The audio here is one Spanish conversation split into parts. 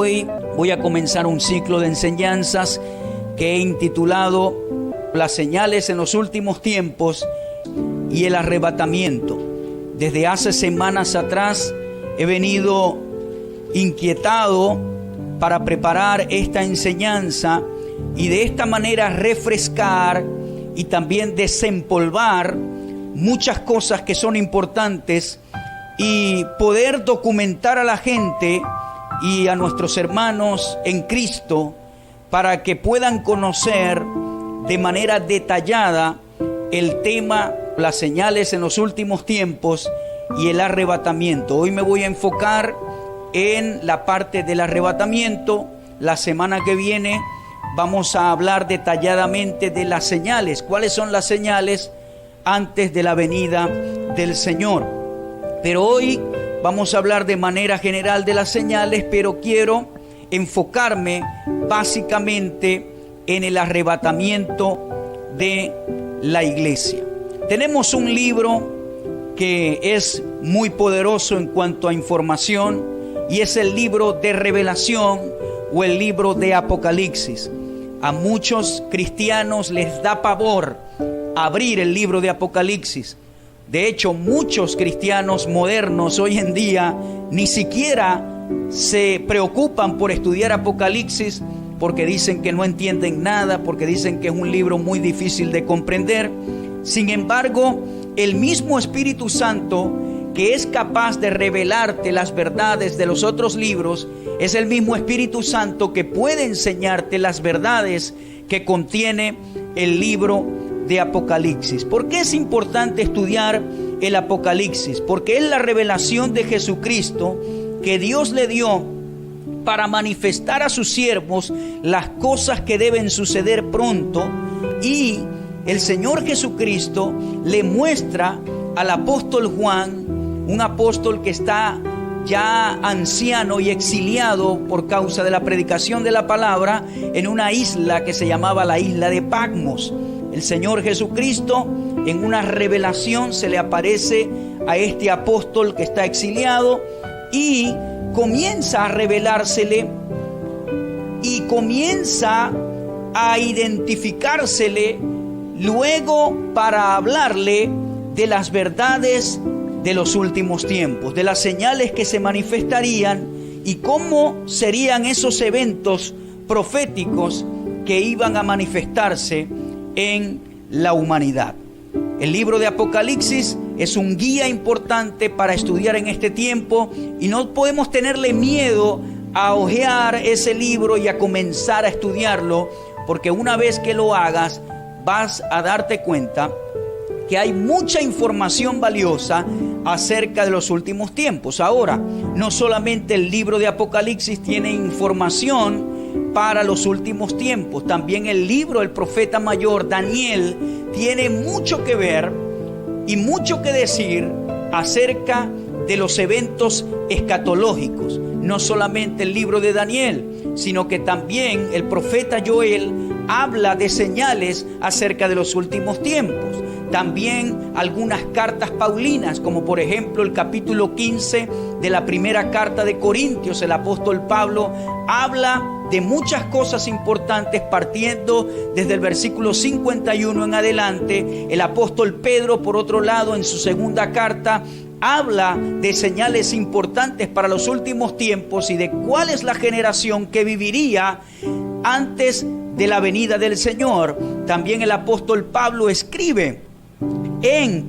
Hoy voy a comenzar un ciclo de enseñanzas que he intitulado Las señales en los últimos tiempos y el arrebatamiento. Desde hace semanas atrás he venido inquietado para preparar esta enseñanza y de esta manera refrescar y también desempolvar muchas cosas que son importantes y poder documentar a la gente y a nuestros hermanos en Cristo para que puedan conocer de manera detallada el tema, las señales en los últimos tiempos y el arrebatamiento. Hoy me voy a enfocar en la parte del arrebatamiento. La semana que viene vamos a hablar detalladamente de las señales. ¿Cuáles son las señales antes de la venida del Señor? Pero hoy vamos a hablar de manera general de las señales, pero quiero enfocarme básicamente en el arrebatamiento de la iglesia. Tenemos un libro que es muy poderoso en cuanto a información y es el libro de Revelación o el libro de Apocalipsis. A muchos cristianos les da pavor abrir el libro de Apocalipsis. De hecho, muchos cristianos modernos hoy en día ni siquiera se preocupan por estudiar Apocalipsis porque dicen que no entienden nada, porque dicen que es un libro muy difícil de comprender. Sin embargo, el mismo Espíritu Santo que es capaz de revelarte las verdades de los otros libros, es el mismo Espíritu Santo que puede enseñarte las verdades que contiene el libro de Apocalipsis. ¿Por qué es importante estudiar el Apocalipsis? Porque es la revelación de Jesucristo que Dios le dio para manifestar a sus siervos las cosas que deben suceder pronto, y el Señor Jesucristo le muestra al apóstol Juan, un apóstol que está ya anciano y exiliado por causa de la predicación de la palabra en una isla que se llamaba la isla de Patmos. El Señor Jesucristo en una revelación se le aparece a este apóstol que está exiliado y comienza a revelársele y comienza a identificársele luego para hablarle de las verdades de los últimos tiempos, de las señales que se manifestarían y cómo serían esos eventos proféticos que iban a manifestarse en la humanidad. El libro de Apocalipsis es un guía importante para estudiar en este tiempo y no podemos tenerle miedo a hojear ese libro y a comenzar a estudiarlo, porque una vez que lo hagas vas a darte cuenta que hay mucha información valiosa acerca de los últimos tiempos. Ahora, no solamente el libro de Apocalipsis tiene información para los últimos tiempos, también el libro del profeta mayor Daniel tiene mucho que ver y mucho que decir acerca de los eventos escatológicos. No solamente el libro de Daniel, sino que también el profeta Joel habla de señales acerca de los últimos tiempos. También algunas cartas paulinas, como por ejemplo el capítulo 15 de la primera carta de Corintios. El apóstol Pablo habla de muchas cosas importantes partiendo desde el versículo 51 en adelante. El apóstol Pedro, por otro lado, en su segunda carta, habla de señales importantes para los últimos tiempos y de cuál es la generación que viviría antes de la venida del Señor. También el apóstol Pablo escribe en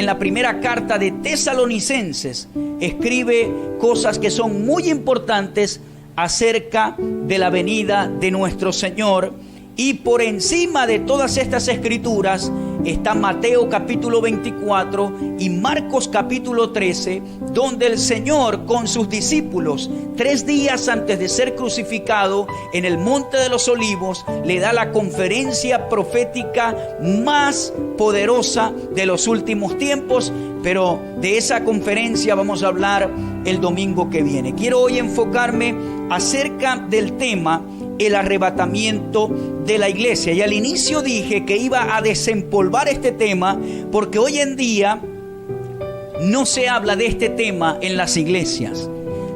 la primera carta de Tesalonicenses, escribe cosas que son muy importantes acerca de la venida de nuestro Señor. Y por encima de todas estas escrituras está Mateo capítulo 24 y Marcos capítulo 13, donde el Señor con sus discípulos 3 días antes de ser crucificado en el Monte de los Olivos le da la conferencia profética más poderosa de los últimos tiempos. Pero de esa conferencia vamos a hablar el domingo que viene. Quiero hoy enfocarme acerca del tema el arrebatamiento de la iglesia. Y al inicio dije que iba a desempolvar este tema porque hoy en día no se habla de este tema en las iglesias.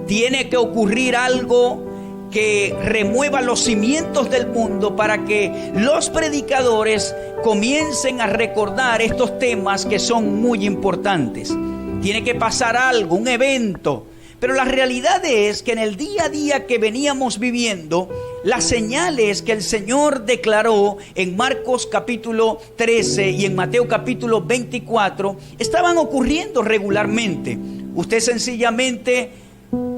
Tiene que ocurrir algo que remueva los cimientos del mundo para que los predicadores comiencen a recordar estos temas que son muy importantes. Tiene que pasar algo, un evento. Pero la realidad es que en el día a día que veníamos viviendo, las señales que el Señor declaró en Marcos capítulo 13 y en Mateo capítulo 24 estaban ocurriendo regularmente. Usted sencillamente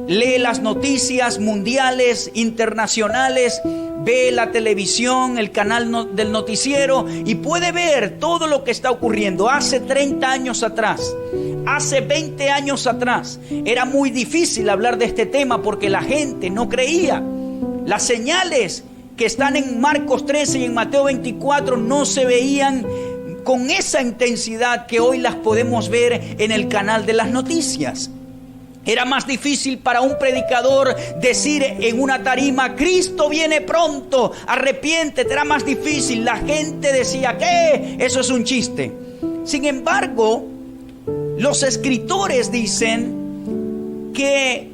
lee las noticias mundiales, internacionales, ve la televisión, el canal del noticiero y puede ver todo lo que está ocurriendo. Hace 30 años atrás, hace 20 años atrás, era muy difícil hablar de este tema porque la gente no creía. Las señales que están en Marcos 13 y en Mateo 24 no se veían con esa intensidad que hoy las podemos ver en el canal de las noticias. Era más difícil para un predicador decir en una tarima: Cristo viene pronto, arrepiéntete. Era más difícil. La gente decía: ¿qué? Eso es un chiste. Sin embargo, los escritores dicen que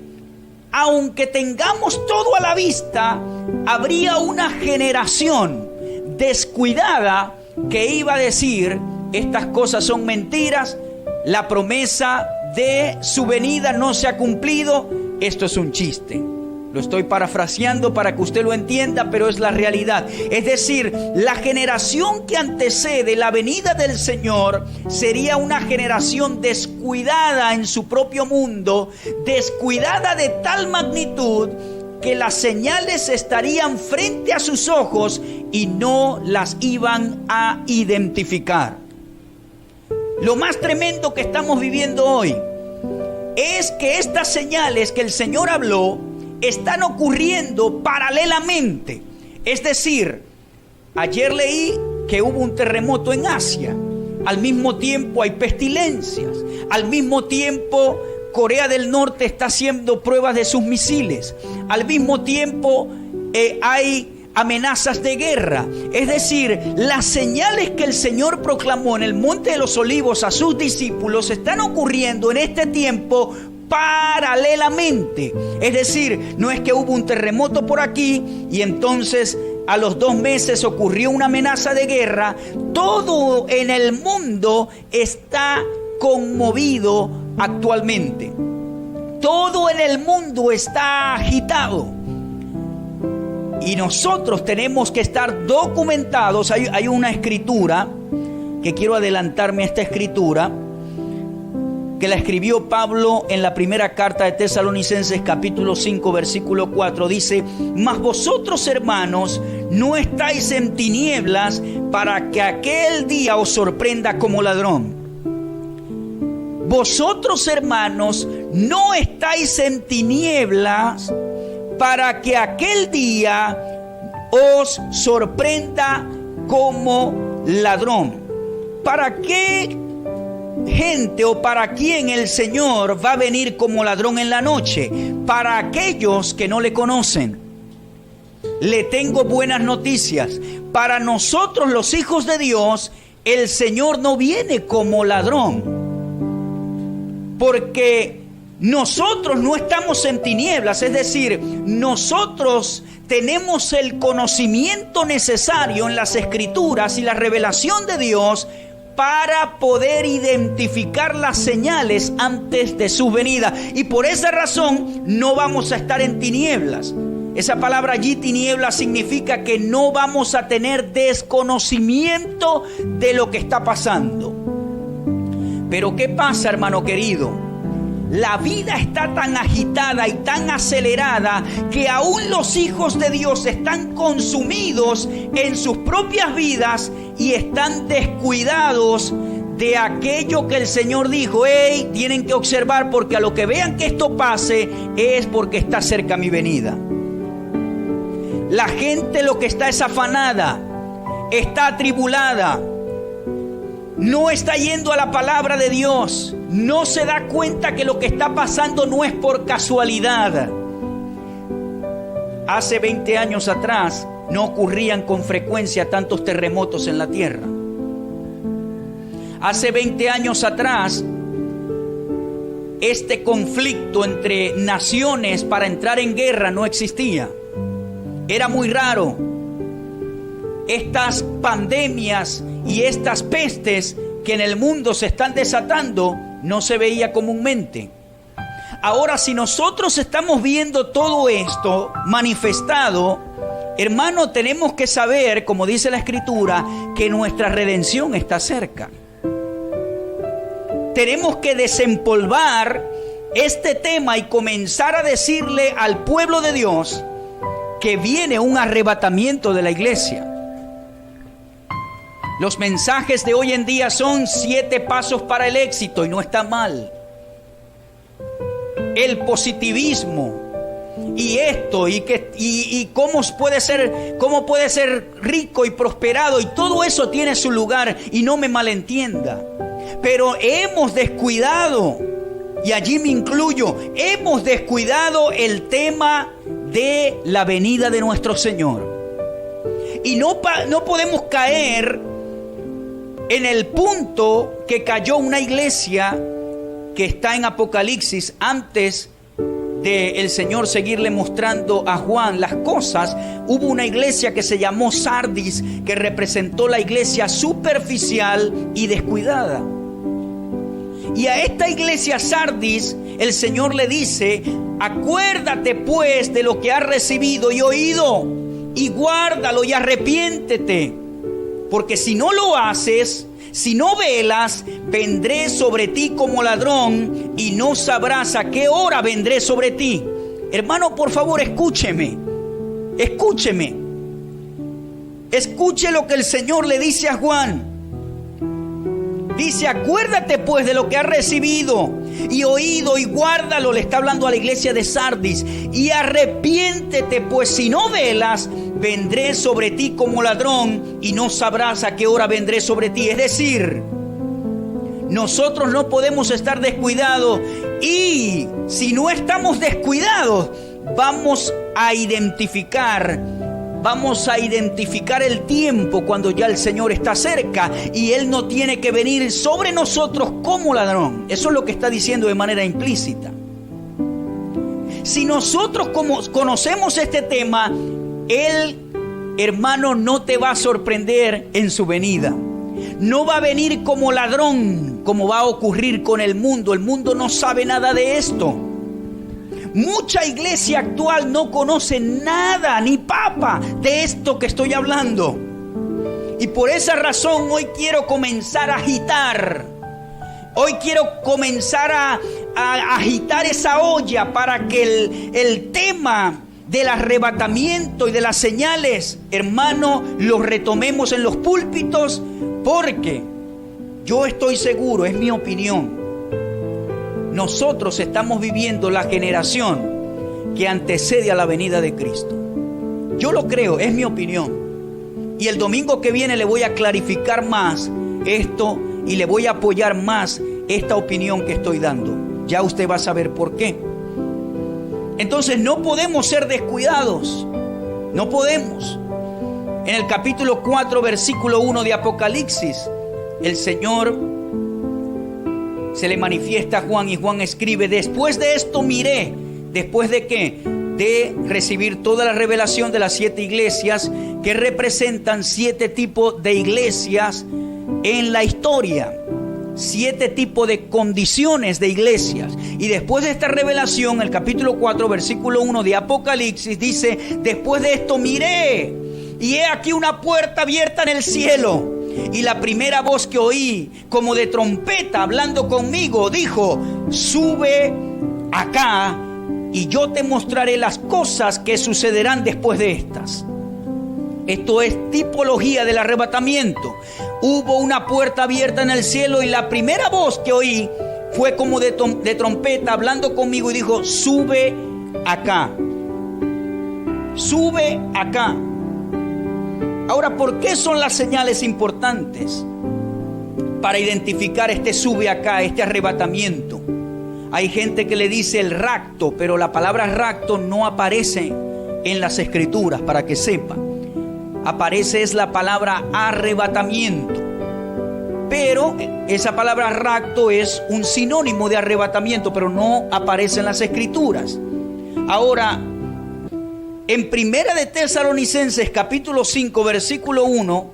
aunque tengamos todo a la vista, habría una generación descuidada que iba a decir: estas cosas son mentiras, la promesa de su venida no se ha cumplido, esto es un chiste. Lo estoy parafraseando para que usted lo entienda, pero es la realidad. Es decir, la generación que antecede la venida del Señor sería una generación descuidada en su propio mundo, descuidada de tal magnitud que las señales estarían frente a sus ojos y no las iban a identificar. Lo más tremendo que estamos viviendo hoy es que estas señales que el Señor habló están ocurriendo paralelamente. Es decir, ayer leí que hubo un terremoto en Asia. Al mismo tiempo hay pestilencias. Al mismo tiempo Corea del Norte está haciendo pruebas de sus misiles. Al mismo tiempo hay amenazas de guerra. Es decir, las señales que el Señor proclamó en el Monte de los Olivos a sus discípulos están ocurriendo en este tiempo paralelamente. Es decir, no es que hubo un terremoto por aquí y entonces a los 2 meses ocurrió una amenaza de guerra. Todo en el mundo está conmovido actualmente. Todo en el mundo está agitado. Y nosotros tenemos que estar documentados. Hay una escritura, que quiero adelantarme a esta escritura, que la escribió Pablo en la primera carta de Tesalonicenses capítulo 5 versículo 4. Dice: mas vosotros, hermanos, no estáis en tinieblas para que aquel día os sorprenda como ladrón. Vosotros, hermanos, no estáis en tinieblas para que aquel día os sorprenda como ladrón. ¿Para qué gente o para quién el Señor va a venir como ladrón en la noche? Para aquellos que no le conocen. Le tengo buenas noticias. Para nosotros, los hijos de Dios, el Señor no viene como ladrón. Porque nosotros no estamos en tinieblas, es decir, nosotros tenemos el conocimiento necesario en las Escrituras y la revelación de Dios para poder identificar las señales antes de su venida. Y por esa razón no vamos a estar en tinieblas. Esa palabra allí, tinieblas, significa que no vamos a tener desconocimiento de lo que está pasando. Pero ¿qué pasa, hermano querido? La vida está tan agitada y tan acelerada que aún los hijos de Dios están consumidos en sus propias vidas y están descuidados de aquello que el Señor dijo. Hey, tienen que observar, porque a lo que vean que esto pase es porque está cerca mi venida. La gente lo que está es afanada, está atribulada, no está yendo a la palabra de Dios. No se da cuenta que lo que está pasando no es por casualidad. Hace 20 años atrás no ocurrían con frecuencia tantos terremotos en la tierra. Hace 20 años atrás este conflicto entre naciones para entrar en guerra no existía. Era muy raro. Estas pandemias y estas pestes que en el mundo se están desatando no se veía comúnmente. Ahora, si nosotros estamos viendo todo esto manifestado, hermano, tenemos que saber, como dice la Escritura, que nuestra redención está cerca. Tenemos que desempolvar este tema y comenzar a decirle al pueblo de Dios que viene un arrebatamiento de la iglesia. Los mensajes de hoy en día son 7 pasos para el éxito y no está mal. El positivismo y esto y cómo puede ser rico y prosperado, y todo eso tiene su lugar, y no me malentienda. Pero hemos descuidado, y allí me incluyo, hemos descuidado el tema de la venida de nuestro Señor. Y no podemos caer en el punto que cayó una iglesia que está en Apocalipsis. Antes de el Señor seguirle mostrando a Juan las cosas, hubo una iglesia que se llamó Sardis, que representó la iglesia superficial y descuidada. Y a esta iglesia Sardis, el Señor le dice: acuérdate pues de lo que has recibido y oído, y guárdalo y arrepiéntete, porque si no lo haces, si no velas, vendré sobre ti como ladrón, y no sabrás a qué hora vendré sobre ti. Hermano, por favor, escúcheme. Escuche lo que el Señor le dice a Juan. Dice: acuérdate pues de lo que has recibido y oído, y guárdalo. Le está hablando a la iglesia de Sardis. Y arrepiéntete, pues si no velas, vendré sobre ti como ladrón, y no sabrás a qué hora vendré sobre ti. Es decir, nosotros no podemos estar descuidados, y si no estamos descuidados, vamos a identificar el tiempo cuando ya el Señor está cerca, y Él no tiene que venir sobre nosotros como ladrón. Eso es lo que está diciendo de manera implícita. Si nosotros conocemos este tema, Él, hermano, no te va a sorprender en su venida. No va a venir como ladrón, como va a ocurrir con el mundo. El mundo no sabe nada de esto. Mucha iglesia actual no conoce nada, ni papa, de esto que estoy hablando. Y por esa razón hoy quiero comenzar a agitar. Hoy quiero comenzar a agitar esa olla para que el tema del arrebatamiento y de las señales, hermano, los retomemos en los púlpitos, porque yo estoy seguro, es mi opinión, nosotros estamos viviendo la generación que antecede a la venida de Cristo. Yo lo creo, es mi opinión. Y el domingo que viene le voy a clarificar más esto y le voy a apoyar más esta opinión que estoy dando. Ya usted va a saber por qué. Entonces no podemos ser descuidados. No podemos. En el capítulo 4, versículo 1 de Apocalipsis, el Señor se le manifiesta a Juan, y Juan escribe: después de esto miré. ¿Después de qué? De recibir toda la revelación de las 7 iglesias, que representan 7 tipos de iglesias en la historia. 7 tipos de condiciones de iglesias. Y después de esta revelación, el capítulo 4, versículo 1 de Apocalipsis dice: después de esto miré, y he aquí una puerta abierta en el cielo. Y la primera voz que oí, como de trompeta hablando conmigo, dijo: sube acá, y yo te mostraré las cosas que sucederán después de estas. Esto es tipología del arrebatamiento. Hubo una puerta abierta en el cielo, y la primera voz que oí fue como de trompeta hablando conmigo, y dijo: sube acá. Sube acá. Ahora, ¿por qué son las señales importantes para identificar este sube acá, este arrebatamiento? Hay gente que le dice el rapto, pero la palabra rapto no aparece en las escrituras, para que sepa. Aparece es la palabra arrebatamiento. pero esa palabra rapto es un sinónimo de arrebatamiento, pero no aparece en las Escrituras. Ahora, en Primera de Tesalonicenses capítulo 5 versículo 1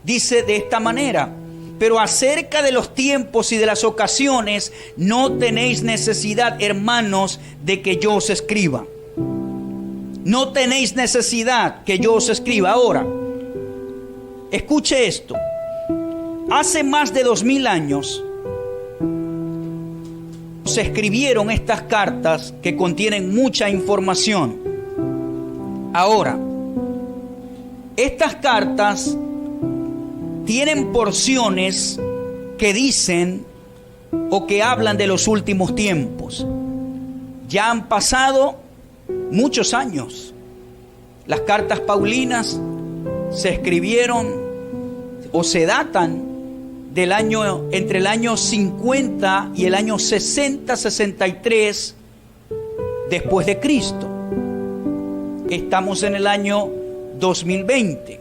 dice de esta manera: pero acerca de los tiempos y de las ocasiones no tenéis necesidad, hermanos, de que yo os escriba. No tenéis necesidad que yo os escriba. Ahora, escuche esto. Hace más de 2000 años se escribieron estas cartas que contienen mucha información. Ahora, estas cartas tienen porciones que dicen o que hablan de los últimos tiempos. Ya han pasado muchos años. Las cartas paulinas se escribieron o se datan del año, entre el año 50 y el año 60-63 después de Cristo. Estamos en el año 2020.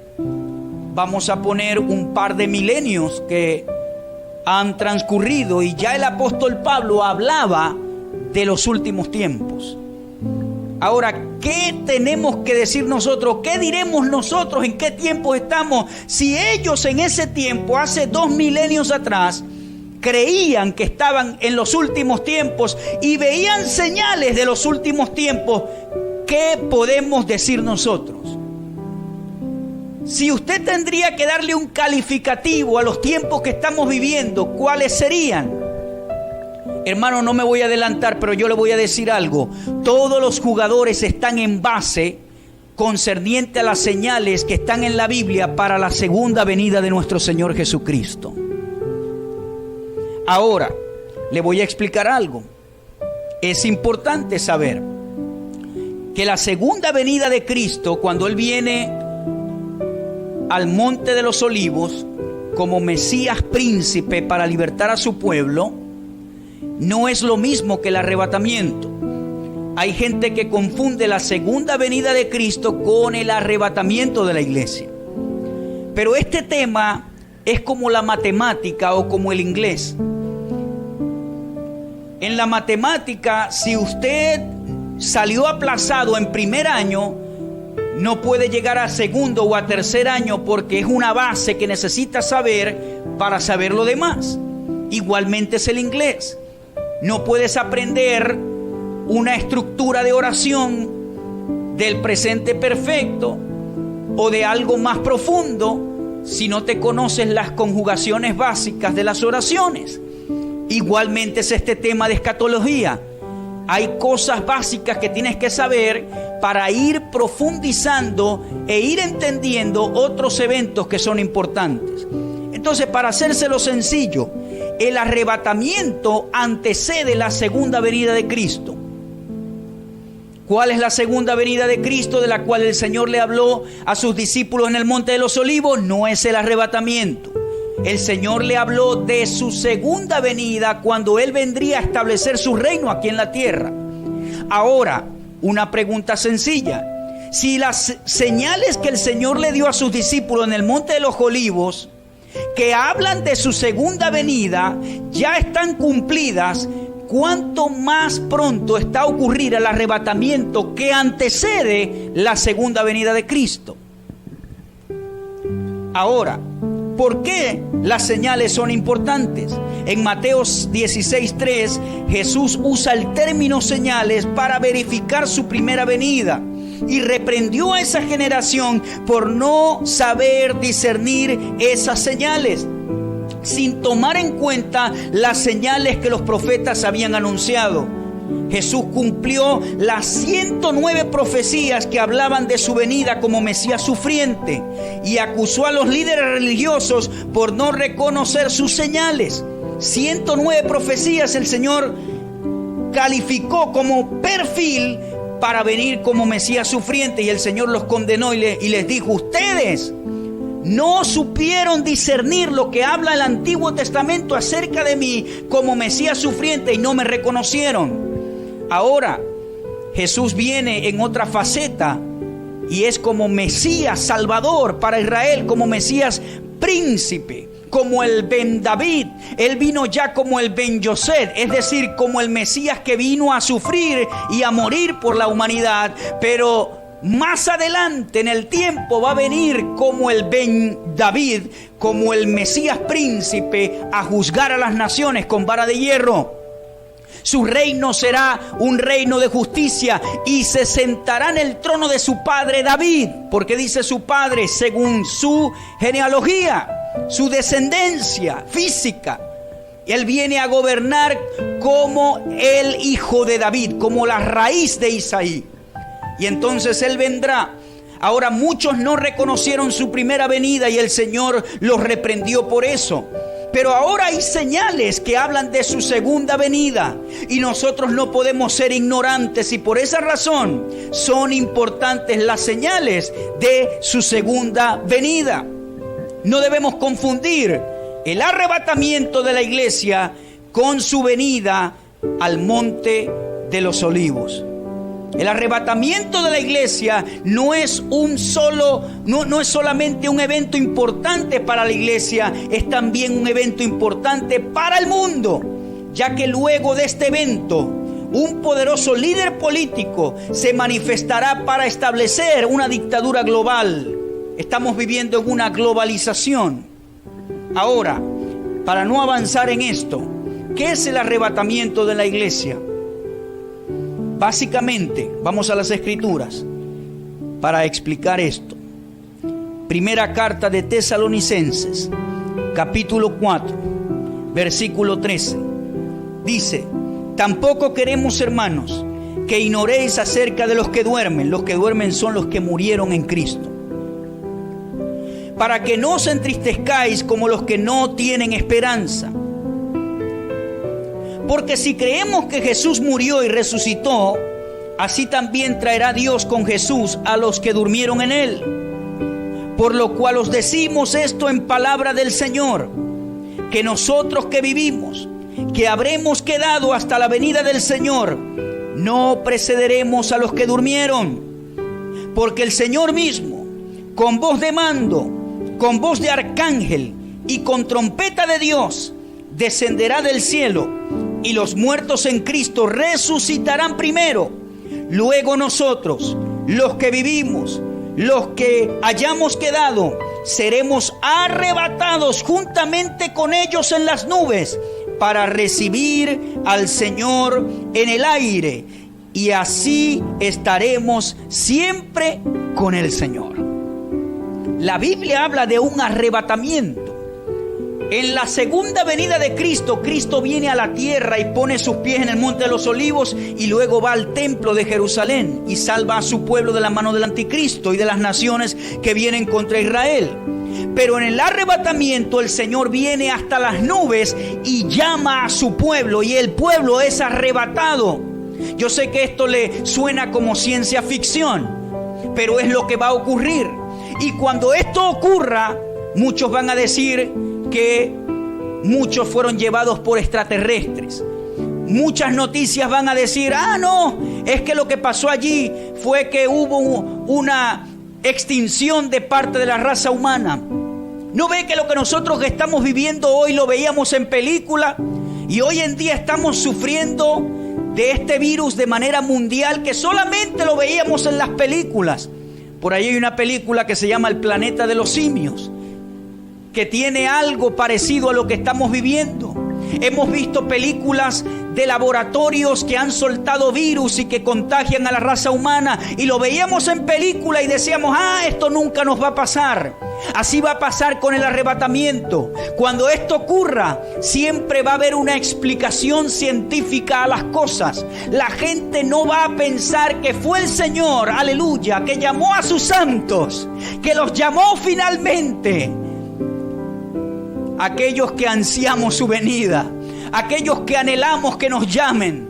Vamos a poner un par de milenios que han transcurrido y ya el apóstol Pablo hablaba de los últimos tiempos. Ahora, ¿qué tenemos que decir nosotros? ¿Qué diremos nosotros? ¿En qué tiempo estamos? Si ellos en ese tiempo, hace 2 milenios atrás, creían que estaban en los últimos tiempos y veían señales de los últimos tiempos, ¿qué podemos decir nosotros? Si usted tendría que darle un calificativo a los tiempos que estamos viviendo, ¿cuáles serían? Hermano, no me voy a adelantar, pero yo le voy a decir algo. Todos los jugadores están en base concerniente a las señales que están en la Biblia para la segunda venida de nuestro Señor Jesucristo. Ahora, le voy a explicar algo. Es importante saber que la segunda venida de Cristo, cuando Él viene al Monte de los Olivos como Mesías príncipe para libertar a su pueblo, no es lo mismo que el arrebatamiento. Hay gente que confunde la segunda venida de Cristo con el arrebatamiento de la iglesia. Pero este tema es como la matemática o como el inglés. En la matemática, si usted salió aplazado en primer año, no puede llegar a segundo o a tercer año porque es una base que necesita saber para saber lo demás. Igualmente es el inglés. No puedes aprender una estructura de oración del presente perfecto o de algo más profundo si no te conoces las conjugaciones básicas de las oraciones. Igualmente es este tema de escatología. Hay cosas básicas que tienes que saber para ir profundizando e ir entendiendo otros eventos que son importantes. Entonces, para hacérselo sencillo, el arrebatamiento antecede la segunda venida de Cristo. ¿Cuál es la segunda venida de Cristo de la cual el Señor le habló a sus discípulos en el Monte de los Olivos? No es el arrebatamiento. El Señor le habló de su segunda venida cuando Él vendría a establecer su reino aquí en la tierra. Ahora, una pregunta sencilla. Si las señales que el Señor le dio a sus discípulos en el Monte de los Olivos, que hablan de su segunda venida, ya están cumplidas, ¿cuánto más pronto está a ocurrir el arrebatamiento que antecede la segunda venida de Cristo? Ahora, ¿por qué las señales son importantes? En Mateo 16:3, Jesús usa el término señales para verificar su primera venida. Y reprendió a esa generación por no saber discernir esas señales, sin tomar en cuenta las señales que los profetas habían anunciado. Jesús cumplió las 109 profecías que hablaban de su venida como Mesías sufriente y acusó a los líderes religiosos por no reconocer sus señales. 109 profecías el Señor calificó como perfil para venir como Mesías sufriente, y el Señor los condenó y les dijo: ustedes no supieron discernir lo que habla el Antiguo Testamento acerca de mí como Mesías sufriente y no me reconocieron. Ahora Jesús viene en otra faceta y es como Mesías Salvador para Israel, como Mesías príncipe. como el Ben David, Él vino ya como el Ben Yosef, es decir, como el Mesías que vino a sufrir y a morir por la humanidad, pero más adelante en el tiempo va a venir como el Ben David, como el Mesías príncipe, a juzgar a las naciones con vara de hierro. Su reino será un reino de justicia y se sentará en el trono de su padre David, porque dice su padre según su genealogía, su descendencia física. Él viene a gobernar como el hijo de David, como la raíz de Isaí. Y entonces Él vendrá. Ahora muchos no reconocieron su primera venida y el Señor los reprendió por eso. Pero ahora hay señales que hablan de su segunda venida y nosotros no podemos ser ignorantes, y por esa razón son importantes las señales de su segunda venida. No debemos confundir el arrebatamiento de la iglesia con su venida al monte de los olivos. El arrebatamiento de la iglesia no es solamente un evento importante para la iglesia, es también un evento importante para el mundo, ya que luego de este evento, un poderoso líder político se manifestará para establecer una dictadura global. Estamos viviendo en una globalización. Ahora, para no avanzar en esto, ¿qué es el arrebatamiento de la iglesia? Básicamente, vamos a las Escrituras para explicar esto. Primera carta de Tesalonicenses, capítulo 4, versículo 13. Dice: tampoco queremos, hermanos, que ignoréis acerca de los que duermen. Los que duermen son los que murieron en Cristo. Para que no os entristezcáis como los que no tienen esperanza. Porque si creemos que Jesús murió y resucitó, así también traerá Dios con Jesús a los que durmieron en Él. Por lo cual os decimos esto en palabra del Señor, que nosotros que vivimos, que habremos quedado hasta la venida del Señor, no precederemos a los que durmieron. Porque el Señor mismo, con voz de mando, con voz de arcángel y con trompeta de Dios, descenderá del cielo, y los muertos en Cristo resucitarán primero. Luego nosotros, los que vivimos, los que hayamos quedado, seremos arrebatados juntamente con ellos en las nubes para recibir al Señor en el aire, y así estaremos siempre con el Señor. La Biblia habla de un arrebatamiento. En la segunda venida de Cristo, Cristo viene a la tierra y pone sus pies en el monte de los olivos y luego va al templo de Jerusalén y salva a su pueblo de la mano del anticristo y de las naciones que vienen contra Israel. Pero en el arrebatamiento el Señor viene hasta las nubes y llama a su pueblo, y el pueblo es arrebatado. Yo sé que esto le suena como ciencia ficción, pero es lo que va a ocurrir. Y cuando esto ocurra, muchos van a decir que muchos fueron llevados por extraterrestres. Muchas noticias van a decir: no, es que lo que pasó allí fue que hubo una extinción de parte de la raza humana. ¿No ve que lo que nosotros estamos viviendo hoy lo veíamos en película? Y hoy en día estamos sufriendo de este virus de manera mundial que solamente lo veíamos en las películas. Por ahí hay una película que se llama El planeta de los simios, que tiene algo parecido a lo que estamos viviendo. Hemos visto películas de laboratorios que han soltado virus y que contagian a la raza humana, y lo veíamos en película y decíamos: esto nunca nos va a pasar. Así va a pasar con el arrebatamiento. Cuando esto ocurra, siempre va a haber una explicación científica a las cosas. La gente no va a pensar que fue el Señor, aleluya, que llamó a sus santos, que los llamó finalmente. Aquellos que ansiamos su venida, aquellos que anhelamos que nos llamen,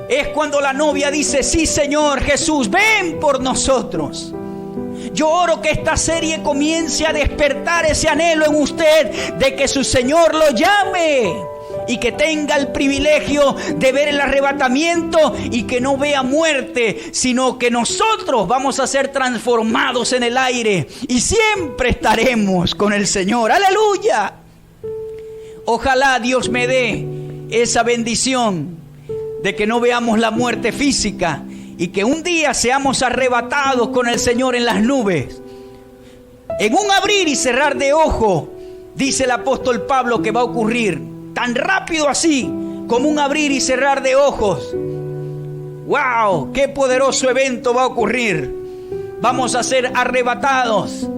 es cuando la novia dice: sí, Señor Jesús, ven por nosotros. Yo oro que esta serie comience a despertar ese anhelo en usted de que su Señor lo llame, y que tenga el privilegio de ver el arrebatamiento y que no vea muerte, sino que nosotros vamos a ser transformados en el aire y siempre estaremos con el Señor. ¡Aleluya! Ojalá Dios me dé esa bendición de que no veamos la muerte física y que un día seamos arrebatados con el Señor en las nubes. En un abrir y cerrar de ojo, dice el apóstol Pablo, que va a ocurrir tan rápido así como un abrir y cerrar de ojos. ¡Wow! ¡Qué poderoso evento va a ocurrir! Vamos a ser arrebatados.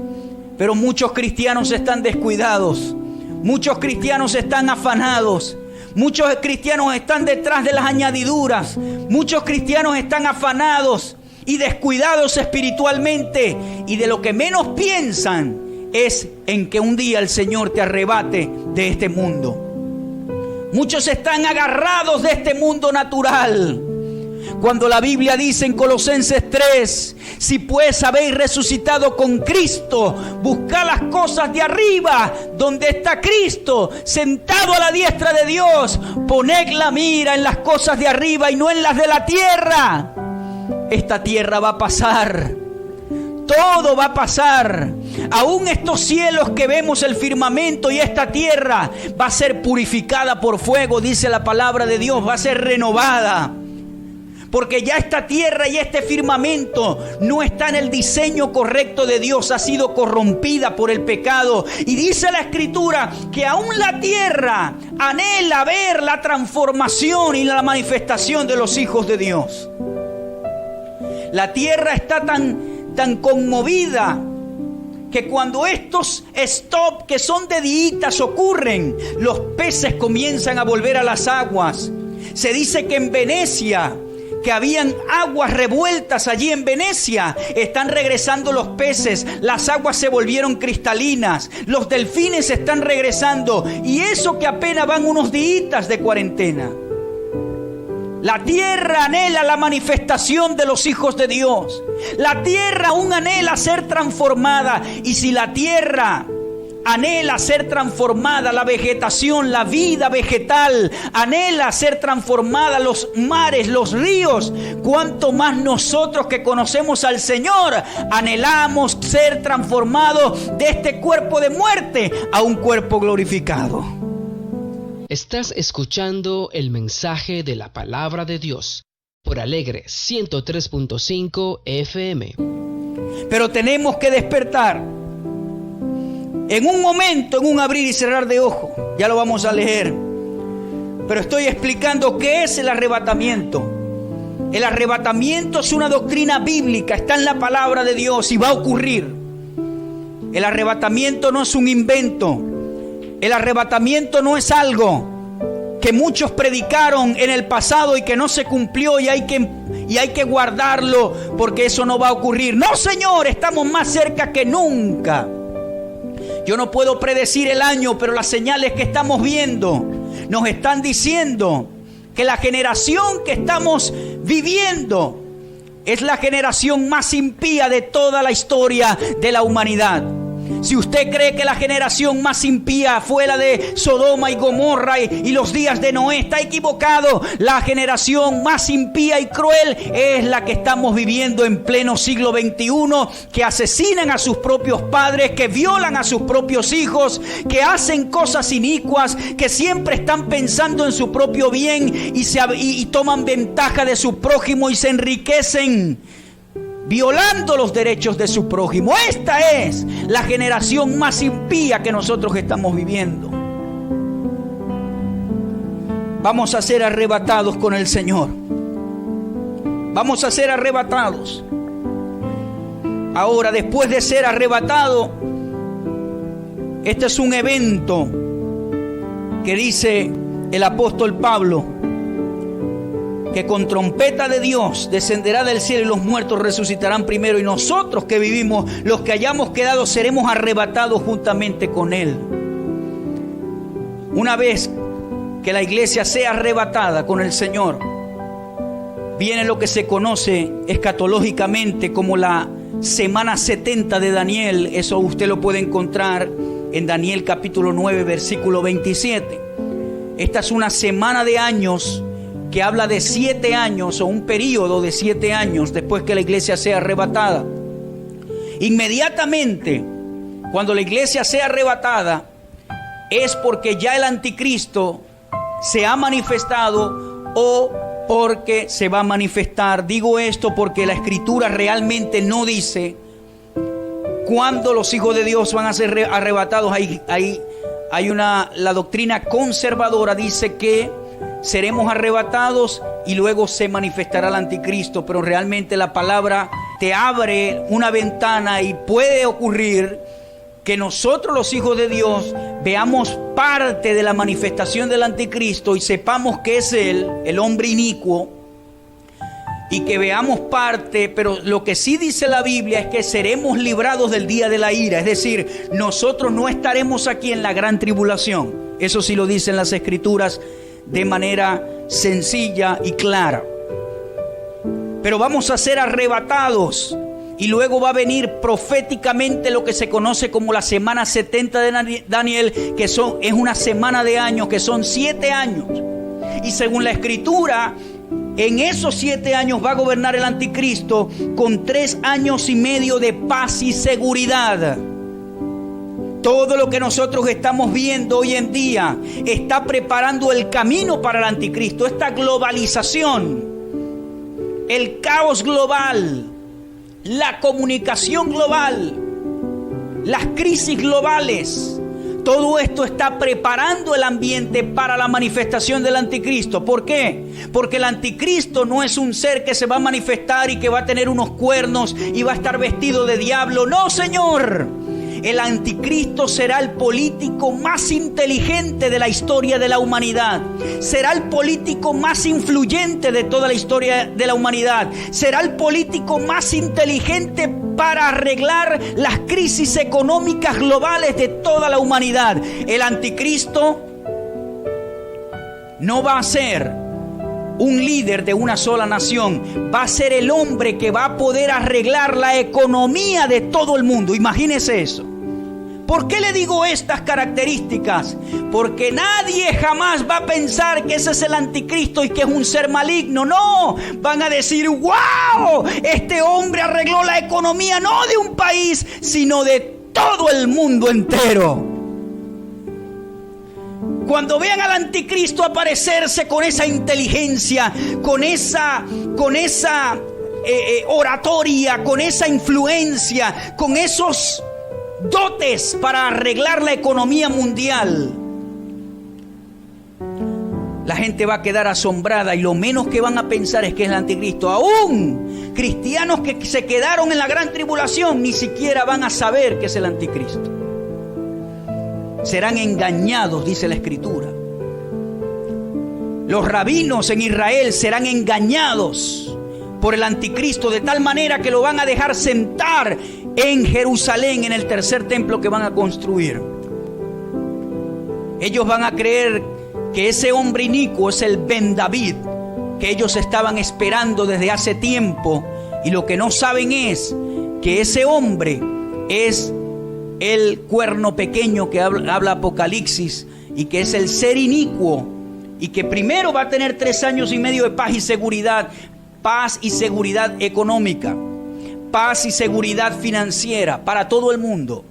Pero muchos cristianos están descuidados. Muchos cristianos están afanados. Muchos cristianos están detrás de las añadiduras. Muchos cristianos están afanados y descuidados espiritualmente. Y de lo que menos piensan es en que un día el Señor te arrebate de este mundo. Muchos están agarrados de este mundo natural. Cuando la Biblia dice en Colosenses 3, si pues habéis resucitado con Cristo, buscad las cosas de arriba, donde está Cristo, sentado a la diestra de Dios. Poned la mira en las cosas de arriba y no en las de la tierra. Esta tierra va a pasar. Todo va a pasar. Aún estos cielos que vemos, el firmamento y esta tierra, va a ser purificada por fuego, dice la palabra de Dios, va a ser renovada. Porque ya esta tierra y este firmamento no está en el diseño correcto de Dios, ha sido corrompida por el pecado. Y dice la Escritura que aún la tierra anhela ver la transformación y la manifestación de los hijos de Dios. La tierra está tan conmovida que cuando estos stop que son de días ocurren, los peces comienzan a volver a las aguas. Se dice que en Venecia, que habían aguas revueltas allí en Venecia, están regresando los peces, las aguas se volvieron cristalinas, los delfines están regresando, y eso que apenas van unos días de cuarentena. La tierra anhela la manifestación de los hijos de Dios. La tierra aún anhela ser transformada, y si la tierra anhela ser transformada, la vegetación, la vida vegetal, anhela ser transformada, los mares, los ríos, cuanto más nosotros que conocemos al Señor, anhelamos ser transformados de este cuerpo de muerte a un cuerpo glorificado. Estás escuchando el mensaje de la palabra de Dios por Alegre 103.5 FM. Pero tenemos que despertar. En un momento, en un abrir y cerrar de ojos, ya lo vamos a leer. Pero estoy explicando qué es el arrebatamiento. El arrebatamiento es una doctrina bíblica, está en la palabra de Dios y va a ocurrir. El arrebatamiento no es un invento. El arrebatamiento no es algo que muchos predicaron en el pasado y que no se cumplió y hay que guardarlo porque eso no va a ocurrir. No, Señor, estamos más cerca que nunca. Yo no puedo predecir el año, pero las señales que estamos viendo nos están diciendo que la generación que estamos viviendo es la generación más impía de toda la historia de la humanidad. Si usted cree que la generación más impía fue la de Sodoma y Gomorra y los días de Noé, está equivocado. La generación más impía y cruel es la que estamos viviendo en pleno siglo XXI, que asesinan a sus propios padres, que violan a sus propios hijos, que hacen cosas inicuas, que siempre están pensando en su propio bien y toman ventaja de su prójimo y se enriquecen violando los derechos de su prójimo. Esta es la generación más impía que nosotros estamos viviendo. Vamos a ser arrebatados con el Señor. Vamos a ser arrebatados. Ahora, después de ser arrebatado, este es un evento que dice el apóstol Pablo, que con trompeta de Dios descenderá del cielo y los muertos resucitarán primero, y nosotros que vivimos, los que hayamos quedado, seremos arrebatados juntamente con Él. Una vez que la iglesia sea arrebatada con el Señor, viene lo que se conoce escatológicamente como la semana 70 de Daniel. Eso usted lo puede encontrar en Daniel capítulo 9, versículo 27. Esta es una semana de años que habla de 7 años o un periodo de 7 años después que la iglesia sea arrebatada. Inmediatamente, cuando la iglesia sea arrebatada, es porque ya el anticristo se ha manifestado o porque se va a manifestar. Digo esto porque la Escritura realmente no dice cuándo los hijos de Dios van a ser arrebatados. La doctrina conservadora dice que seremos arrebatados y luego se manifestará el anticristo, pero realmente la palabra te abre una ventana y puede ocurrir que nosotros los hijos de Dios veamos parte de la manifestación del anticristo y sepamos que es él, el hombre inicuo, y que veamos parte, pero lo que sí dice la Biblia es que seremos librados del día de la ira, es decir, nosotros no estaremos aquí en la gran tribulación. Eso sí lo dicen las Escrituras de manera sencilla y clara. Pero vamos a ser arrebatados. Y luego va a venir proféticamente lo que se conoce como la semana 70 de Daniel, que es una semana de años, que son 7 años. Y según la Escritura, en esos 7 años va a gobernar el anticristo con 3 años y medio de paz y seguridad. Todo lo que nosotros estamos viendo hoy en día está preparando el camino para el anticristo. Esta globalización, el caos global, la comunicación global, las crisis globales, todo esto está preparando el ambiente para la manifestación del anticristo. ¿Por qué? Porque el anticristo no es un ser que se va a manifestar y que va a tener unos cuernos y va a estar vestido de diablo. No, señor. El anticristo será el político más inteligente de la historia de la humanidad. Será el político más influyente de toda la historia de la humanidad. Será el político más inteligente para arreglar las crisis económicas globales de toda la humanidad. El anticristo no va a ser un líder de una sola nación, va a ser el hombre que va a poder arreglar la economía de todo el mundo. Imagínese eso. ¿Por qué le digo estas características? Porque nadie jamás va a pensar que ese es el anticristo y que es un ser maligno. No, van a decir: ¡wow! Este hombre arregló la economía no de un país, sino de todo el mundo entero. Cuando vean al anticristo aparecerse con esa inteligencia, con esa oratoria, con esa influencia, con esos dotes para arreglar la economía mundial, la gente va a quedar asombrada y lo menos que van a pensar es que es el anticristo. Aún cristianos que se quedaron en la gran tribulación ni siquiera van a saber que es el anticristo. Serán engañados, dice la Escritura. Los rabinos en Israel serán engañados por el anticristo de tal manera que lo van a dejar sentar en Jerusalén, en el tercer templo que van a construir. Ellos van a creer que ese hombre inicuo es el Ben David, que ellos estaban esperando desde hace tiempo, y lo que no saben es que ese hombre es el cuerno pequeño que habla Apocalipsis, y que es el ser inicuo, y que primero va a tener 3 años y medio de paz y seguridad económica, paz y seguridad financiera para todo el mundo.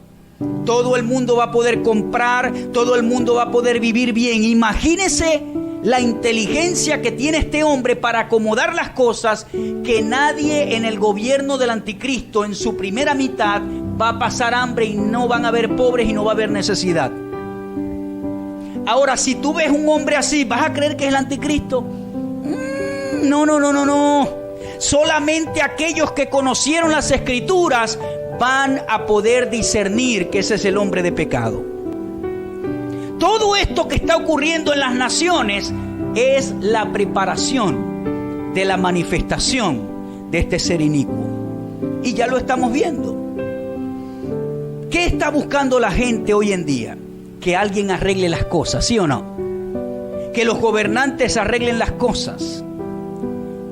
Todo el mundo va a poder comprar, todo el mundo va a poder vivir bien. Imagínese la inteligencia que tiene este hombre para acomodar las cosas, que nadie en el gobierno del anticristo en su primera mitad va a pasar hambre y no van a haber pobres y no va a haber necesidad. Ahora, si tú ves un hombre así, ¿vas a creer que es el anticristo? No. Solamente aquellos que conocieron las Escrituras van a poder discernir que ese es el hombre de pecado. Todo esto que está ocurriendo en las naciones es la preparación de la manifestación de este ser inicuo. Y ya lo estamos viendo. ¿Qué está buscando la gente hoy en día? Que alguien arregle las cosas, ¿sí o no? Que los gobernantes arreglen las cosas.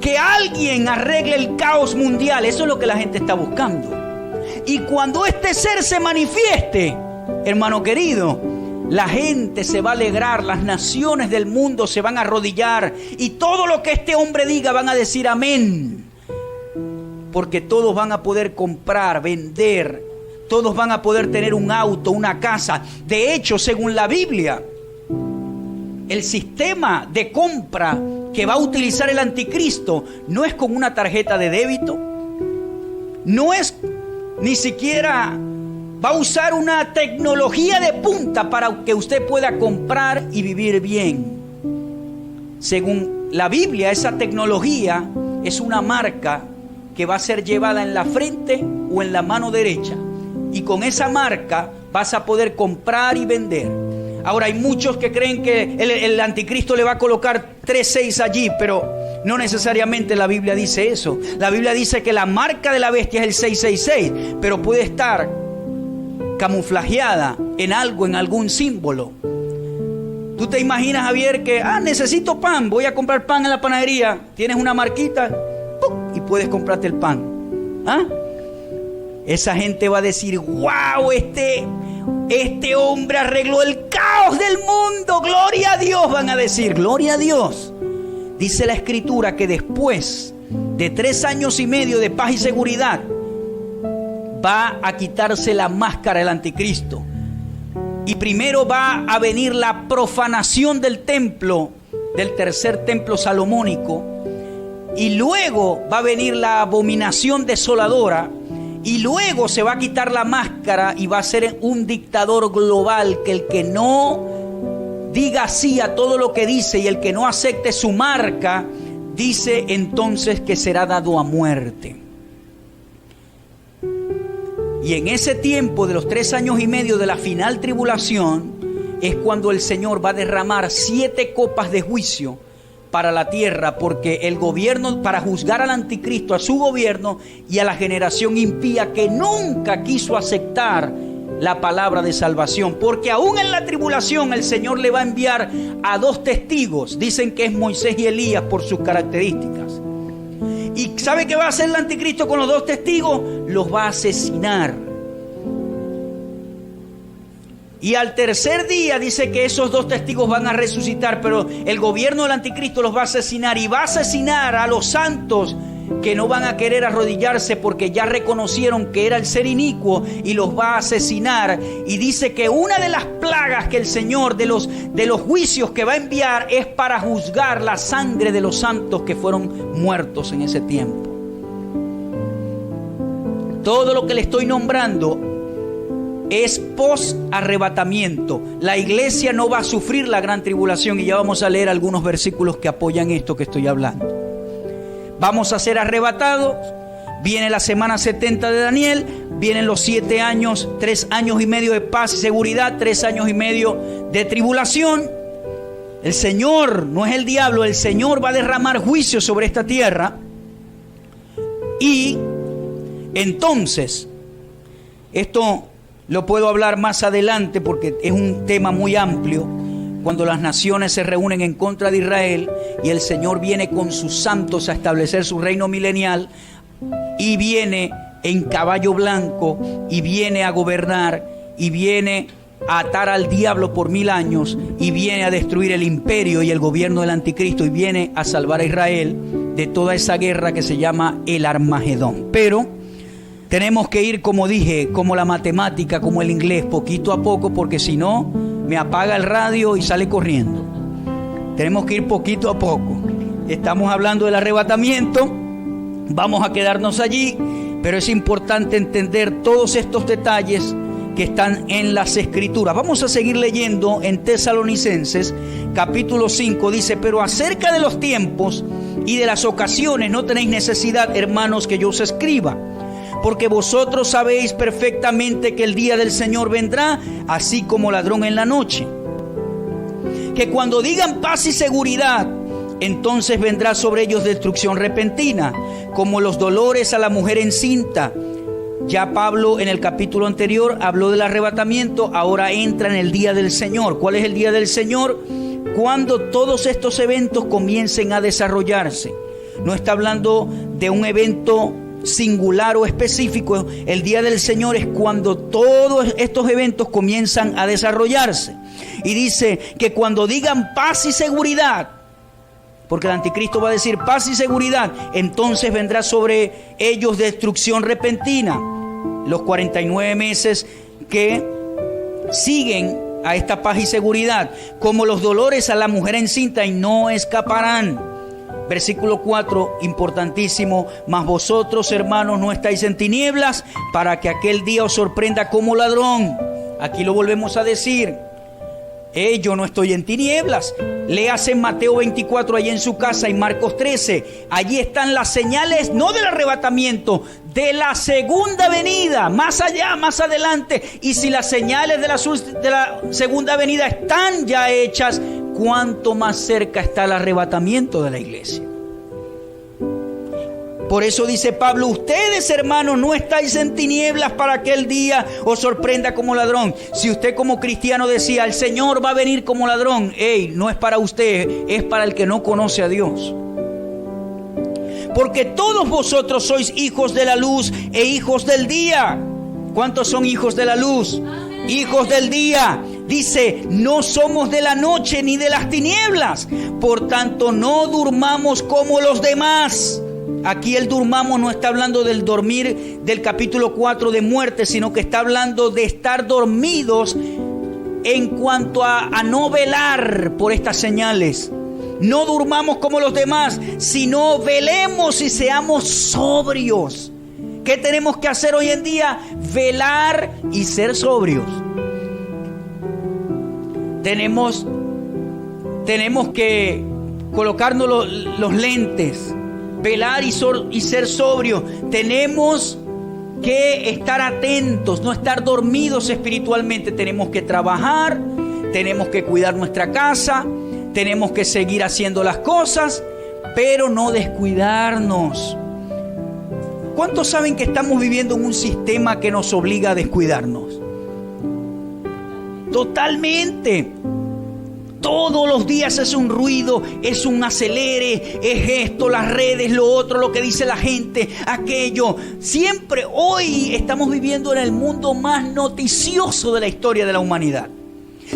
Que alguien arregle el caos mundial. Eso es lo que la gente está buscando. Y cuando este ser se manifieste, hermano querido, la gente se va a alegrar, las naciones del mundo se van a arrodillar y todo lo que este hombre diga van a decir amén. Porque todos van a poder comprar, vender, todos van a poder tener un auto, una casa. De hecho, según la Biblia, el sistema de compra que va a utilizar el anticristo no es con una tarjeta de débito, no es ni siquiera, va a usar una tecnología de punta para que usted pueda comprar y vivir bien. Según la Biblia, esa tecnología es una marca que va a ser llevada en la frente o en la mano derecha, y con esa marca vas a poder comprar y vender. Ahora, hay muchos que creen que el anticristo le va a colocar 3-6 allí, pero no necesariamente la Biblia dice eso. La Biblia dice que la marca de la bestia es el 666, pero puede estar camuflajeada en algo, en algún símbolo. Tú te imaginas, Javier, que necesito pan, voy a comprar pan en la panadería. Tienes una marquita, ¡pum!, y puedes comprarte el pan. Esa gente va a decir: wow, este hombre arregló el caos del mundo, gloria a Dios. Van a decir: gloria a Dios. Dice la Escritura que después de 3 años y medio de paz y seguridad, va a quitarse la máscara el anticristo. Y primero va a venir la profanación del templo, del tercer templo salomónico. Y luego va a venir la abominación desoladora. Y luego se va a quitar la máscara y va a ser un dictador global, que el que no diga sí a todo lo que dice y el que no acepte su marca, dice entonces que será dado a muerte. Y en ese tiempo de los 3 años y medio de la final tribulación es cuando el Señor va a derramar 7 copas de juicio para la tierra, porque el gobierno, para juzgar al anticristo, a su gobierno y a la generación impía que nunca quiso aceptar la palabra de salvación. Porque aún en la tribulación el Señor le va a enviar a 2 testigos. Dicen que es Moisés y Elías por sus características. ¿Y sabe qué va a hacer el anticristo con los 2 testigos? Los va a asesinar. Y al tercer día dice que esos 2 testigos van a resucitar, pero el gobierno del anticristo los va a asesinar, y va a asesinar a los santos que no van a querer arrodillarse porque ya reconocieron que era el ser inicuo, y los va a asesinar. Y dice que una de las plagas que el Señor, de los juicios que va a enviar, es para juzgar la sangre de los santos que fueron muertos en ese tiempo. Todo lo que le estoy nombrando es post-arrebatamiento. La iglesia no va a sufrir la gran tribulación, y ya vamos a leer algunos versículos que apoyan esto que estoy hablando. Vamos a ser arrebatados, viene la semana 70 de Daniel, vienen los 7 años, 3 años y medio de paz y seguridad, 3 años y medio de tribulación. El Señor, no es el diablo, el Señor va a derramar juicio sobre esta tierra. Y entonces, esto lo puedo hablar más adelante porque es un tema muy amplio. Cuando las naciones se reúnen en contra de Israel y el Señor viene con sus santos a establecer su reino milenial, y viene en caballo blanco y viene a gobernar y viene a atar al diablo por 1000 años y viene a destruir el imperio y el gobierno del anticristo y viene a salvar a Israel de toda esa guerra que se llama el Armagedón. Pero tenemos que ir, como dije, como la matemática, como el inglés, poquito a poco, porque si no, me apaga el radio y sale corriendo. Tenemos que ir poquito a poco. Estamos hablando del arrebatamiento, vamos a quedarnos allí, pero es importante entender todos estos detalles que están en las Escrituras. Vamos a seguir leyendo en Tesalonicenses, capítulo 5, dice: pero acerca de los tiempos y de las ocasiones no tenéis necesidad, hermanos, que yo os escriba, porque vosotros sabéis perfectamente que el día del Señor vendrá así como ladrón en la noche. Que cuando digan paz y seguridad, entonces vendrá sobre ellos destrucción repentina, como los dolores a la mujer encinta. Ya Pablo en el capítulo anterior habló del arrebatamiento, ahora entra en el día del Señor. ¿Cuál es el día del Señor? Cuando todos estos eventos comiencen a desarrollarse. No está hablando de un evento singular o específico. El día del Señor es cuando todos estos eventos comienzan a desarrollarse. Y dice que cuando digan paz y seguridad, porque el anticristo va a decir paz y seguridad, entonces vendrá sobre ellos destrucción repentina. los 49 meses que siguen a esta paz y seguridad, como los dolores a la mujer encinta, y no escaparán. Versículo 4, importantísimo: mas vosotros, hermanos, no estáis en tinieblas, para que aquel día os sorprenda como ladrón. Aquí lo volvemos a decir. Yo no estoy en tinieblas. Léase en Mateo 24 allí en su casa, y Marcos 13. Allí están las señales, no del arrebatamiento, de la segunda venida, más allá, más adelante. Y si las señales de la segunda venida están ya hechas, ¿cuánto más cerca está el arrebatamiento de la iglesia? Por eso dice Pablo: ustedes, hermanos, no estáis en tinieblas para que el día os sorprenda como ladrón. Si usted como cristiano decía: el Señor va a venir como ladrón, no es para usted, es para el que no conoce a Dios. Porque todos vosotros sois hijos de la luz e hijos del día. ¿Cuántos son hijos de la luz? Hijos del día. Dice: no somos de la noche ni de las tinieblas. Por tanto, no durmamos como los demás. Aquí el durmamos no está hablando del dormir del capítulo 4 de muerte, sino que está hablando de estar dormidos en cuanto a no velar por estas señales. No durmamos como los demás, sino velemos y seamos sobrios. ¿Qué tenemos que hacer hoy en día? Velar y ser sobrios. Tenemos que colocarnos los lentes, velar y ser sobrios. Tenemos que estar atentos, no estar dormidos espiritualmente. Tenemos que trabajar, tenemos que cuidar nuestra casa, tenemos que seguir haciendo las cosas, pero no descuidarnos. ¿Cuántos saben que estamos viviendo en un sistema que nos obliga a descuidarnos? Totalmente. Todos los días es un ruido, es un acelere, es esto, las redes, lo otro, lo que dice la gente, aquello. Siempre, hoy estamos viviendo en el mundo más noticioso de la historia de la humanidad.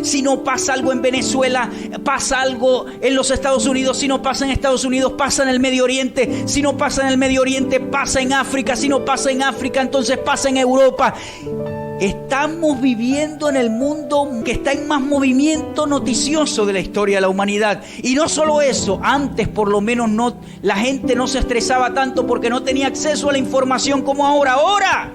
Si no pasa algo en Venezuela, pasa algo en los Estados Unidos. Si no pasa en Estados Unidos, pasa en el Medio Oriente. Si no pasa en el Medio Oriente, pasa en África. Si no pasa en África, entonces pasa en Europa. Estamos viviendo en el mundo que está en más movimiento noticioso de la historia de la humanidad. Y no solo eso, antes por lo menos la gente no se estresaba tanto porque no tenía acceso a la información como ahora. Ahora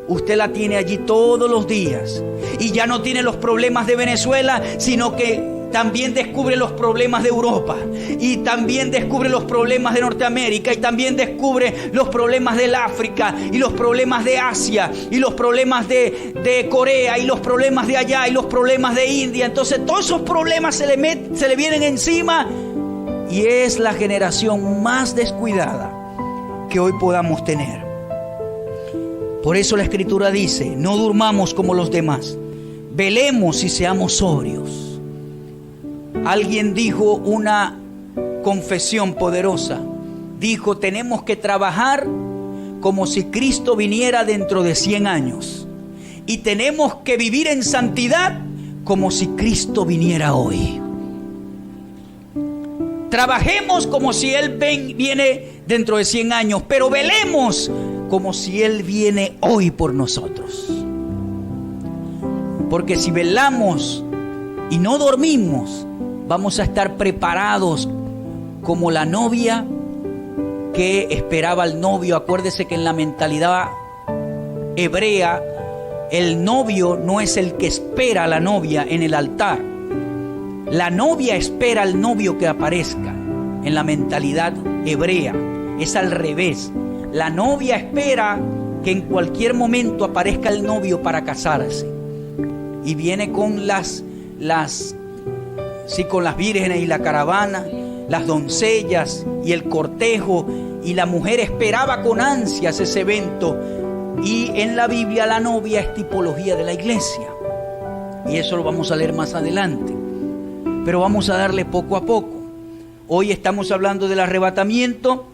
usted la tiene allí todos los días. Y ya no tiene los problemas de Venezuela, sino que también descubre los problemas de Europa. Y también descubre los problemas de Norteamérica. Y también descubre los problemas del África. Y los problemas de Asia. Y los problemas de Corea. Y los problemas de allá. Y los problemas de India. Entonces todos esos problemas se le vienen encima. Y es la generación más descuidada que hoy podamos tener. Por eso la Escritura dice: no durmamos como los demás, velemos y seamos sobrios. Alguien dijo una confesión poderosa. Dijo: tenemos que trabajar como si Cristo viniera dentro de 100 años. Y tenemos que vivir en santidad como si Cristo viniera hoy. Trabajemos como si Él viene dentro de 100 años, pero velemos como si Él viene hoy por nosotros. Porque si velamos y no dormimos, vamos a estar preparados como la novia que esperaba al novio. Acuérdese que en la mentalidad hebrea, el novio no es el que espera a la novia en el altar. La novia espera al novio que aparezca. En la mentalidad hebrea es al revés. La novia espera que en cualquier momento aparezca el novio para casarse. Y viene con con las vírgenes y la caravana, las doncellas y el cortejo. Y la mujer esperaba con ansias ese evento. Y en la Biblia la novia es tipología de la iglesia. Y eso lo vamos a leer más adelante. Pero vamos a darle poco a poco. Hoy estamos hablando del arrebatamiento.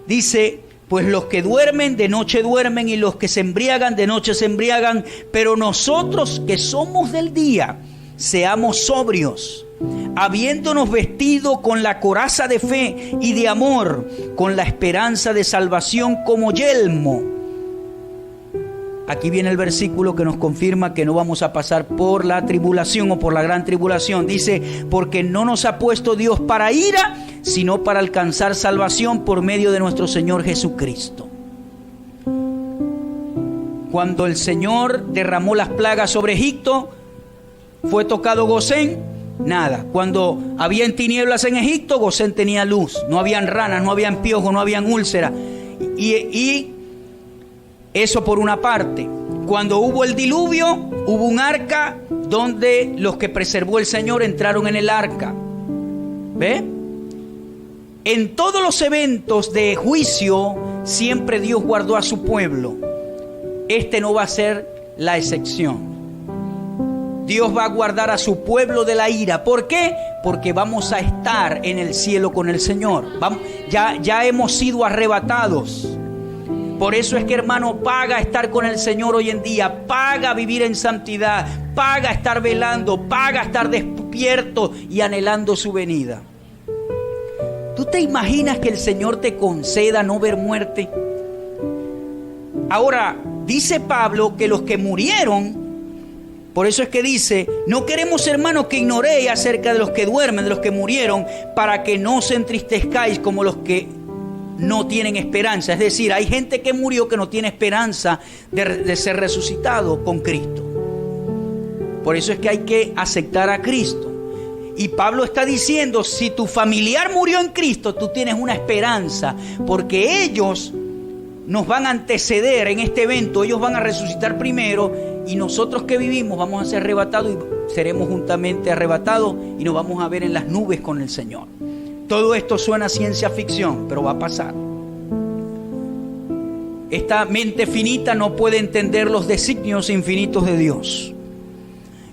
Dice: pues los que duermen de noche duermen, y los que se embriagan de noche se embriagan. Pero nosotros que somos del día, seamos sobrios, habiéndonos vestido con la coraza de fe y de amor, con la esperanza de salvación como yelmo. aquí viene el versículo que nos confirma que no vamos a pasar por la tribulación o por la gran tribulación. Dice, porque no nos ha puesto Dios para ira, sino para alcanzar salvación por medio de nuestro Señor Jesucristo. Cuando el Señor derramó las plagas sobre Egipto, ¿fue tocado Gosén? Nada. Cuando habían tinieblas en Egipto, Gosén tenía luz. No habían ranas, no habían piojos, no habían úlceras. Y eso por una parte. Cuando hubo el diluvio, hubo un arca donde los que preservó el Señor entraron en el arca. ¿Ve? En todos los eventos de juicio, siempre Dios guardó a su pueblo. Este no va a ser la excepción. Dios va a guardar a su pueblo de la ira. ¿Por qué? Porque vamos a estar en el cielo con el Señor. Ya hemos sido arrebatados. Por eso es que, hermano, paga estar con el Señor hoy en día. Paga vivir en santidad. Paga estar velando. Paga estar despierto y anhelando su venida. ¿Tú te imaginas que el Señor te conceda no ver muerte? Ahora, dice Pablo que los que murieron, por eso es que dice, no queremos, hermanos, que ignoréis acerca de los que duermen, de los que murieron, para que no os entristezcáis como los que no tienen esperanza. Es decir, hay gente que murió que no tiene esperanza de ser resucitado con Cristo. Por eso es que hay que aceptar a Cristo. Y Pablo está diciendo, si tu familiar murió en Cristo, tú tienes una esperanza, porque ellos nos van a anteceder en este evento, ellos van a resucitar primero, y nosotros que vivimos vamos a ser arrebatados y seremos juntamente arrebatados y nos vamos a ver en las nubes con el Señor. Todo esto suena a ciencia ficción, pero va a pasar. Esta mente finita no puede entender los designios infinitos de Dios.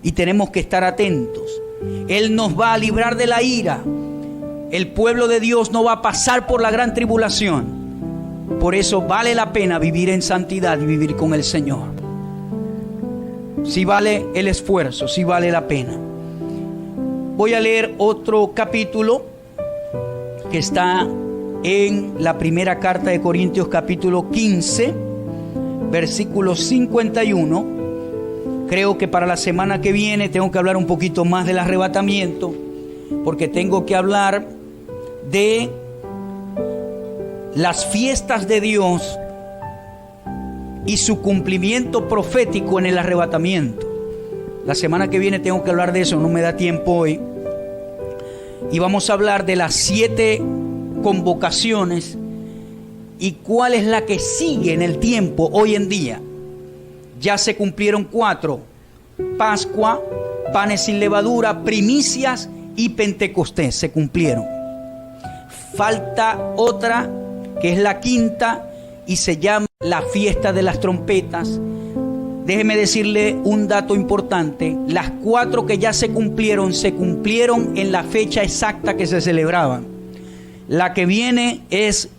Y tenemos que estar atentos. Él nos va a librar de la ira. El pueblo de Dios no va a pasar por la gran tribulación. Por eso vale la pena vivir en santidad y vivir con el Señor. Sí vale el esfuerzo, sí vale la pena. Voy a leer otro capítulo que está en la primera carta de Corintios, capítulo 15, versículo 51. Creo que para la semana que viene tengo que hablar un poquito más del arrebatamiento, porque tengo que hablar de las fiestas de Dios y su cumplimiento profético en el arrebatamiento. La semana que viene tengo que hablar de eso, no me da tiempo hoy. Y vamos a hablar de las 7 convocaciones y cuál es la que sigue en el tiempo hoy en día. Ya se cumplieron 4: Pascua, panes sin levadura, primicias y Pentecostés. Se cumplieron. Falta otra, que es la 5ª, y se llama la fiesta de las trompetas. Déjeme decirle un dato importante. Las 4 que ya se cumplieron en la fecha exacta que se celebraban. La que viene es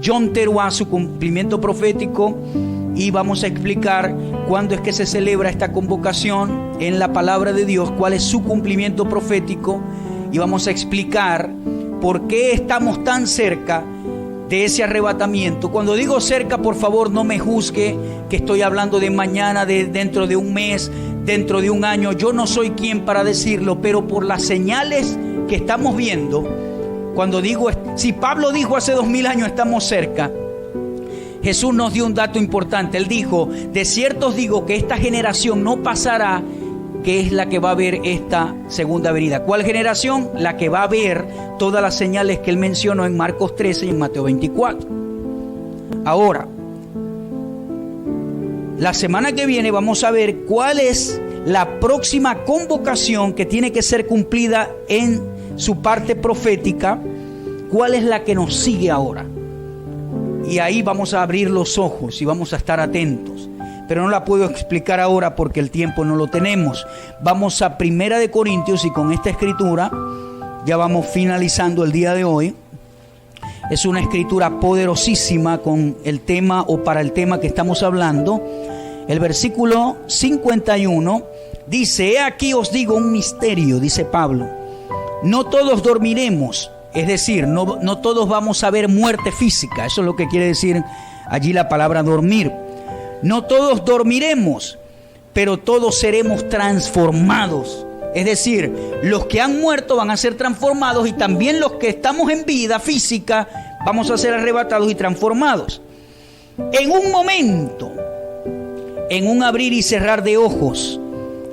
Yom Teruah, su cumplimiento profético, y vamos a explicar cuándo es que se celebra esta convocación en la palabra de Dios, cuál es su cumplimiento profético, y vamos a explicar por qué estamos tan cerca de ese arrebatamiento. Cuando digo cerca, por favor no me juzgue que estoy hablando de mañana, de dentro de un mes, dentro de un año. Yo no soy quien para decirlo, pero por las señales que estamos viendo, cuando digo, si Pablo dijo hace 2000 años estamos cerca, Jesús nos dio un dato importante. Él dijo, de cierto os digo que esta generación no pasará, que es la que va a ver esta segunda venida. ¿Cuál generación? La que va a ver todas las señales que él mencionó en Marcos 13 y en Mateo 24. Ahora, la semana que viene vamos a ver cuál es la próxima convocación que tiene que ser cumplida en su parte profética, cuál es la que nos sigue ahora. Y ahí vamos a abrir los ojos y vamos a estar atentos. Pero no la puedo explicar ahora porque el tiempo no lo tenemos. Vamos a 1 Corintios y con esta escritura ya vamos finalizando el día de hoy. Es una escritura poderosísima con el tema o para el tema que estamos hablando. El versículo 51 dice, he aquí os digo un misterio, dice Pablo. No todos dormiremos, es decir, no todos vamos a ver muerte física. Eso es lo que quiere decir allí la palabra dormir. No todos dormiremos, pero todos seremos transformados. Es decir, los que han muerto van a ser transformados y también los que estamos en vida física vamos a ser arrebatados y transformados. En un momento, en un abrir y cerrar de ojos,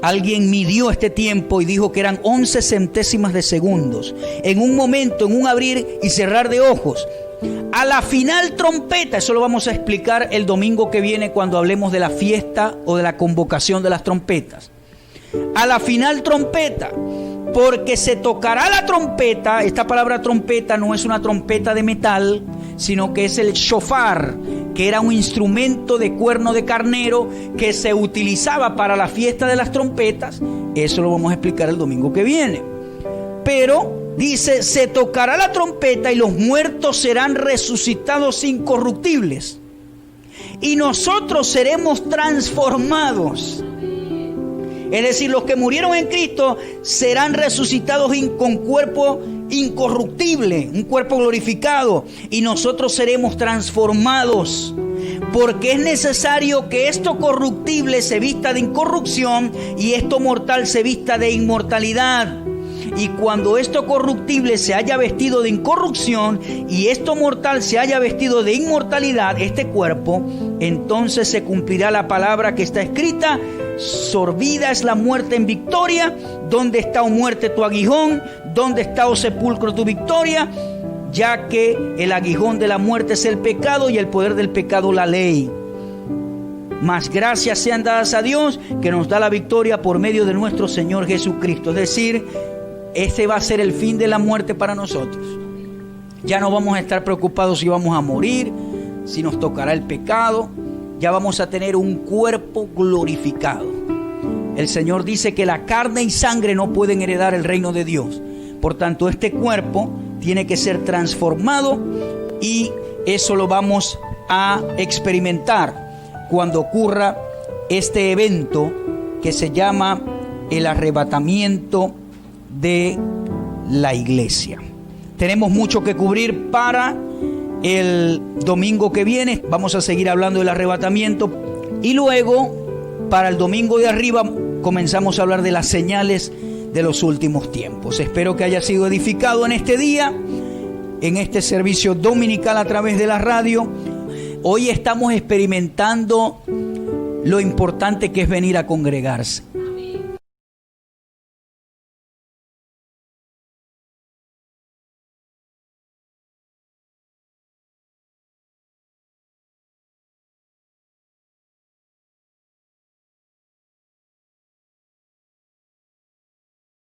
alguien midió este tiempo y dijo que eran 11 centésimas de segundos. En un momento, en un abrir y cerrar de ojos, a la final trompeta, eso lo vamos a explicar el domingo que viene cuando hablemos de la fiesta o de la convocación de las trompetas. A la final trompeta, porque se tocará la trompeta. Esta palabra trompeta no es una trompeta de metal, sino que es el shofar, que era un instrumento de cuerno de carnero que se utilizaba para la fiesta de las trompetas. Eso lo vamos a explicar el domingo que viene. Pero dice, se tocará la trompeta y los muertos serán resucitados incorruptibles y nosotros seremos transformados. Es decir, los que murieron en Cristo serán resucitados con cuerpo incorruptible, un cuerpo glorificado, y nosotros seremos transformados, porque es necesario que esto corruptible se vista de incorrupción y esto mortal se vista de inmortalidad. Y cuando esto corruptible se haya vestido de incorrupción y esto mortal se haya vestido de inmortalidad, este cuerpo, entonces se cumplirá la palabra que está escrita: sorbida es la muerte en victoria. ¿Dónde está, oh muerte, tu aguijón? ¿Dónde está, oh sepulcro, tu victoria? Ya que el aguijón de la muerte es el pecado y el poder del pecado la ley. Mas gracias sean dadas a Dios que nos da la victoria por medio de nuestro Señor Jesucristo. Es decir, este va a ser el fin de la muerte para nosotros. Ya no vamos a estar preocupados si vamos a morir, si nos tocará el pecado. Ya vamos a tener un cuerpo glorificado. El Señor dice que la carne y sangre no pueden heredar el reino de Dios. Por tanto, este cuerpo tiene que ser transformado y eso lo vamos a experimentar cuando ocurra este evento que se llama el arrebatamiento de la iglesia. Tenemos mucho que cubrir para el domingo que viene. Vamos a seguir hablando del arrebatamiento y luego para el domingo de arriba comenzamos a hablar de las señales de los últimos tiempos. Espero que haya sido edificado en este día, en este servicio dominical a través de la radio. Hoy estamos experimentando lo importante que es venir a congregarse.